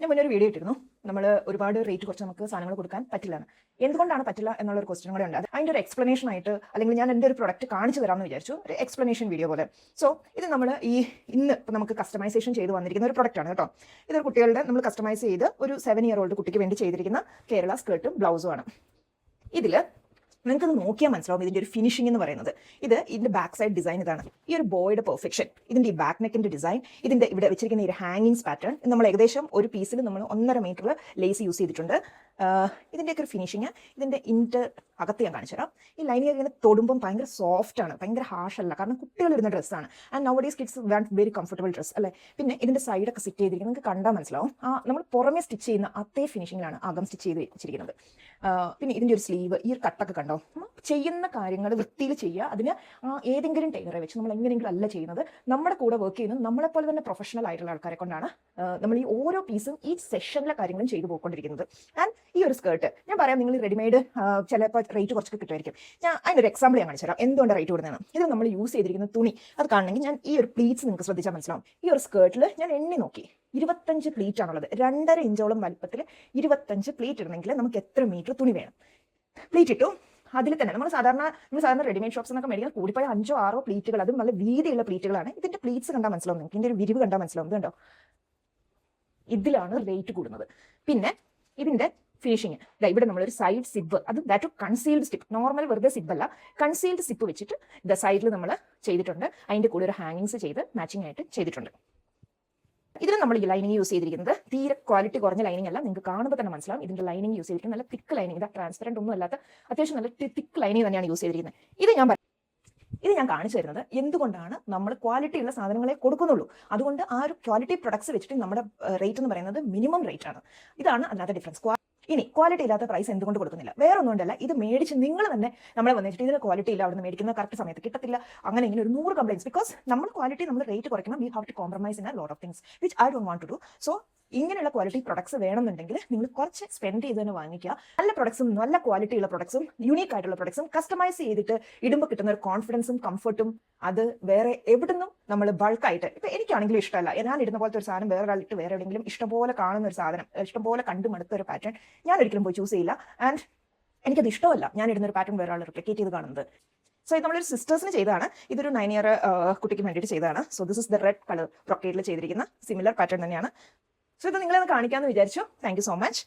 ഞാൻ മുന്നേ ഒരു വീഡിയോ ഇട്ടിരുന്നു. നമ്മൾ ഒരുപാട് റേറ്റ് കുറച്ച് നമുക്ക് സാധനങ്ങൾ കൊടുക്കാൻ പറ്റില്ല. എന്തുകൊണ്ടാണ് പറ്റില്ല എന്നുള്ളൊരു ക്വസ്റ്റ്യൻ കൂടെ ഉണ്ട്. അതിൻ്റെ ഒരു എക്സ്പ്ലനേഷൻ ആയിട്ട് അല്ലെങ്കിൽ ഞാൻ എൻ്റെ ഒരു പ്രൊഡക്റ്റ് കാണിച്ചു തരാമെന്ന് വിചാരിച്ചു, ഒരു എക്സ്പ്ലനേഷൻ വീഡിയോ പോലെ. സോ ഇത് നമ്മൾ ഇന്ന് ഇപ്പോൾ നമുക്ക് കസ്റ്റമൈസേഷൻ ചെയ്ത് വന്നിരിക്കുന്ന ഒരു പ്രൊഡക്റ്റാണ് കേട്ടോ. ഇതൊരു കുട്ടികളുടെ നമ്മൾ കസ്റ്റമൈസ് ചെയ്ത് ഒരു 7 year old കുട്ടിക്ക് വേണ്ടി ചെയ്തിരിക്കുന്ന കേരള സ്കേർട്ടും ബ്ലൗസും ആണ്. ഇതിൽ നിങ്ങൾക്കത് നോക്കിയാൽ മനസ്സിലാവും ഇതിൻ്റെ ഒരു ഫിനിഷിംഗ് എന്ന് പറയുന്നത്. ഇതിൻ്റെ ബാക്ക് സൈഡ് ഡിസൈൻ ഇതാണ്. ഈ ഒരു ബോയുടെ പെർഫെക്ഷൻ, ഇതിൻ്റെ ഈ ബാക്ക് നെക്കിൻ്റെ ഡിസൈൻ, ഇതിൻ്റെ ഇവിടെ വെച്ചിരിക്കുന്ന ഈ ഒരു ഹാങ്ങിങ്സ് പാറ്റേൺ, നമ്മൾ ഏകദേശം ഒരു പീസിൽ നമ്മൾ 1.5 meter ലേസ് യൂസ് ചെയ്തിട്ടുണ്ട്. ഇതിൻ്റെയൊക്കെ ഒരു ഫിനിഷിങ്, ഇതിൻ്റെ അകത്ത് ഞാൻ കാണിച്ചു തരാം. ഈ ലൈനിങ് ഇങ്ങനെ തൊടുമ്പം ഭയങ്കര സോഫ്റ്റ് ആണ്, ഭയങ്കര ഹാഷ് അല്ല. കാരണം കുട്ടികൾ ഇടുന്ന ഡ്രസ്സാണ്. And now days kids want very comfortable dress അല്ലേ. പിന്നെ ഇതിൻ്റെ സൈഡൊക്കെ സെറ്റ് ചെയ്തിരിക്കുന്നത് നിങ്ങൾക്ക് കണ്ടാൽ മനസ്സിലാവും. നമ്മൾ പുറമെ സ്റ്റിച്ച് ചെയ്യുന്ന അതേ ഫിനിഷിങ്ങിലാണ് അകം സ്റ്റിച്ച് ചെയ്ത് വെച്ചിരിക്കുന്നത്. പിന്നെ ഇതിൻ്റെ ഒരു സ്ലീവ്, ഈ ഒരു കട്ടൊക്കെ കണ്ടോ. ചെയ്യുന്ന കാര്യങ്ങൾ വൃത്തിയിൽ ചെയ്യുക. അതിന് ഏതെങ്കിലും ടൈലറെ വെച്ച് നമ്മൾ എങ്ങനെയെങ്കിലും അല്ല ചെയ്യുന്നത്. നമ്മുടെ കൂടെ വർക്ക് ചെയ്യുന്നത് നമ്മളെപ്പോലെ തന്നെ പ്രൊഫഷണൽ ആയിട്ടുള്ള ആൾക്കാരെ കൊണ്ടാണ് നമ്മൾ ഈ ഓരോ പീസും ഈ സെഷനിലെ കാര്യങ്ങളും ചെയ്തു പോയിക്കൊണ്ടിരിക്കുന്നത്. ആൻഡ് ഈ ഒരു സ്കേർട്ട് ഞാൻ പറയാം, നിങ്ങൾ റെഡിമെയ്ഡ് ചിലപ്പോൾ റേറ്റ് കുറച്ചൊക്കെ കിട്ടുമായിരിക്കും. ഞാൻ അതിനൊരു എക്സാമ്പിൾ ഞാൻ കാണിച്ചു തരാം എന്തുകൊണ്ട് റേറ്റ് കൊടുക്കുന്നതാണ്. ഇത് നമ്മൾ യൂസ് ചെയ്തിരിക്കുന്ന തുണി അത് കാണണമെങ്കിൽ ഞാൻ ഈ ഒരു പ്ലീറ്റ്സ് നിങ്ങൾക്ക് ശ്രദ്ധിച്ചാൽ മനസ്സിലാവും. ഈ ഒരു സ്കേർട്ടിൽ ഞാൻ എണ്ണി നോക്കി 25 പ്ലീറ്റ് ആണുള്ളത്. 2.5 inch വലുപ്പത്തിൽ 25 പ്ലീറ്റ് ഇടണമെങ്കിൽ നമുക്ക് എത്ര മീറ്റർ തുണി വേണം? പ്ലീറ്റ് ഇട്ടു. അതിൽ തന്നെ നമ്മൾ സാധാരണ റെഡിമെയ്ഡ് ഷോപ്സ് എന്നൊക്കെ മേടിക്കാൻ കൂടിപ്പോയ 5 or 6 പ്ലീറ്റുകൾ, അതും നല്ല വീതിയുള്ള പ്ലീറ്റുകളാണ്. ഇതിന്റെ പ്ലീറ്റ്സ് കണ്ടാൽ മനസ്സിലാവും നിങ്ങൾക്ക്, ഇതിന്റെ ഒരു വിരിവ് കണ്ടാൽ മനസ്സിലാവും. ഇത് കണ്ടോ, ഇതിലാണ് റേറ്റ് കൂടുന്നത്. പിന്നെ ഇതിന്റെ ഫിനിഷിങ്, ഇവിടെ നമ്മളൊരു സൈഡ് സിബ്, അത് ദാറ്റ് കൺസീൽഡ് സിപ്പ്, നോർമൽ വെറുതെ സിബല്ല, കൺസീൽഡ് സിപ്പ് വെച്ചിട്ട് സൈഡിൽ നമ്മൾ ചെയ്തിട്ടുണ്ട്. അതിന്റെ കൂടെ ഒരു ഹാങ്ങിങ്സ് ചെയ്ത് മാച്ചിങ് ആയിട്ട് ചെയ്തിട്ടുണ്ട്. ഇതിന് നമ്മൾ ഈ ലൈനിങ് യൂസ് ചെയ്തിരിക്കുന്നത് തീരെ ക്വാളിറ്റി കുറഞ്ഞ ലൈനിങ് അല്ല. നിങ്ങൾക്ക് കാണുമ്പോൾ തന്നെ മനസ്സിലാവും ഇതിന്റെ ലൈനിങ് യൂസ് ചെയ്തിരിക്കുന്നത് നല്ല തിക്ക് ലൈനിങ്, ഇതാ ട്രാൻസ്പെറന്റ് ഒന്നും അല്ലാത്ത അത്യാവശ്യം നല്ല തിക്ക് ലൈനിങ് തന്നെയാണ് യൂസ് ചെയ്തിരിക്കുന്നത്. ഇത് ഞാൻ കാണിച്ചു തരുന്നത് എന്തുകൊണ്ടാണ് നമ്മൾ ക്വാളിറ്റി ഉള്ള സാധനങ്ങളെ കൊടുക്കുന്നുള്ളൂ. അതുകൊണ്ട് ആ ഒരു ക്വാളിറ്റി പ്രൊഡക്ട്സ് വെച്ചിട്ട് നമ്മുടെ റേറ്റ് എന്ന് പറയുന്നത് മിനിമം റേറ്റ് ആണ്. ഇതാണ് അതിനകത്ത് ഡിഫറൻസ്. ഇനി ക്വാളിറ്റി ഇല്ലാത്ത പ്രൈസ് എന്തുകൊണ്ട് കൊടുക്കുന്നില്ല? വേറെ ഒന്നുകൊണ്ടല്ല, ഇത് മേടിച്ച് നിങ്ങൾ തന്നെ നമ്മളെ വന്നിട്ട് ഇതിന് ക്വാളിറ്റി ഇല്ല, അവിടെ നിന്ന് മേടിക്കുന്ന കറക്റ്റ് സമയത്ത് കിട്ടത്തില്ല, അങ്ങനെ ഇങ്ങനെ ഒരു 100 കംപ്ലൈൻസ്. ബിക്കോസ് നമ്മൾ ക്വാളിറ്റി നമ്മൾ റേറ്റ് കുറയ്ക്കണം. We have to compromise in a lot of things which I don't want to do. So ഇങ്ങനെയുള്ള ക്വാളിറ്റി പ്രൊഡക്ട്സ് വേണമെന്നുണ്ടെങ്കിൽ നിങ്ങൾ കുറച്ച് സ്പെൻഡ് ചെയ്ത് തന്നെ വാങ്ങിക്കുക. നല്ല പ്രൊഡക്ട്സും നല്ല ക്വാളിറ്റി ഉള്ള പ്രൊഡക്ട്സും യൂണീക്ക് ആയിട്ടുള്ള പ്രൊഡക്ട്സും കസ്റ്റമൈസ് ചെയ്തിട്ട് ഇടുമ്പോൾ കിട്ടുന്ന ഒരു കോൺഫിഡൻസും കംഫർട്ടും അത് വേറെ എവിടുന്നും നമ്മൾ ബൾക്കായിട്ട്, ഇപ്പൊ എനിക്കാണെങ്കിലും ഇഷ്ടമല്ല, ഞാൻ ഇടുന്ന പോലത്തെ ഒരു സാധനം വേറെ ഒരാളിട്ട് വേറെ എവിടെയെങ്കിലും ഇഷ്ടംപോലെ കാണുന്ന ഒരു സാധനം, ഇഷ്ടംപോലെ കണ്ടു മടുത്ത ഒരു പാറ്റേൺ ഞാൻ ഒരിക്കലും പോയി ചൂസ് ചെയ്യില്ല. ആൻഡ് എനിക്കത് ഇഷ്ടമല്ല ഞാൻ ഇടുന്ന ഒരു പാറ്റേൺ വേറെ ആൾ റിപ്ലിക്കേറ്റ് ചെയ്ത് കാണുന്നത്. സോ ഇത് നമ്മളൊരു സിസ്റ്റേഴ്സിന് ചെയ്തതാണ്. ഇതൊരു 9 year കുട്ടിക്ക് വേണ്ടിയിട്ട് ചെയ്തതാണ്. So this is the red colour ബ്രൊക്കേഡിൽ ചെയ്തിരിക്കുന്ന സിമിലർ പാറ്റേൺ തന്നെയാണ്. സോ ഇത് നിങ്ങളെ കാണിക്കാമെന്ന് വിചാരിച്ചു. Thank you so much.